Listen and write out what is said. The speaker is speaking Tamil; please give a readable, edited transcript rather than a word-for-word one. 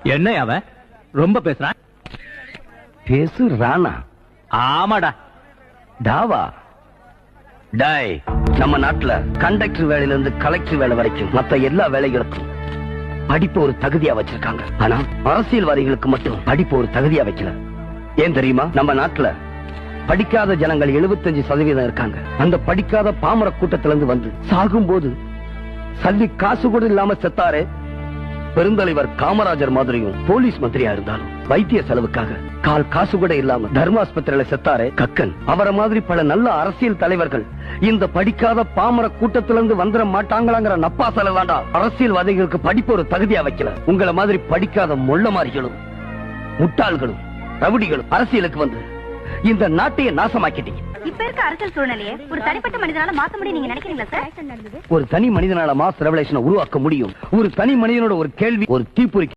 என்ன அவன் ரொம்ப பேசுறான்? பேசுறானா? ஆமாடா. டாவா டாய், நம்ம நாட்டுல கண்டக்டர் வேலையில இருந்து கலெக்டர் வேலை வரைக்கும் மத்த எல்லா வேலைகளுக்கும் படிப்பு ஒரு தகுதியா வச்சிருக்காங்க. ஆனா அரசியல்வாதிகளுக்கு மட்டும் படிப்பு ஒரு தகுதியா வைக்கல. ஏன் தெரியுமா? நம்ம நாட்டுல படிக்காத ஜனங்கள் 75% இருக்காங்க. அந்த படிக்காத பாமர கூட்டத்தில இருந்து வந்து சாகும் போது சல்லி காசு கூட இல்லாம செத்தாரே பெருந்தலைவர் காமராஜர் மாதிரியும் போலீஸ் மந்திரியா இருந்தாலும் வைத்திய செலவுக்காக கால் காசு கூட இல்லாம தர்மாஸ்பத்திரியில செத்தாரே கக்கன், அவரை மாதிரி பல நல்ல அரசியல் தலைவர்கள் இந்த படிக்காத பாமர கூட்டத்திலிருந்து வந்துட மாட்டாங்களாங்கிற நப்பாசல தாண்டா அரசியல்வாதிகளுக்கு படிப்பு ஒரு தகுதியா வைக்கல. உங்களை மாதிரி படிக்காத மொள்ள மாறிகளும் முட்டாள்களும் ரவுடிகளும் அரசியலுக்கு வந்து இந்த நாட்டையே நாசமாக்கிட்டீங்க. இப்ப இருக்க அரசியல் சூழ்நிலையை ஒரு தனிப்பட்ட மனிதனால மாத்த முடியும் நீங்க நினைக்கிறீங்களா சார்? ஒரு தனி மனிதனால மாஸ் ரெவலேஷனை உருவாக்க முடியும். ஒரு தனி மனிதனோட ஒரு கேள்வி ஒரு தீப்பொறி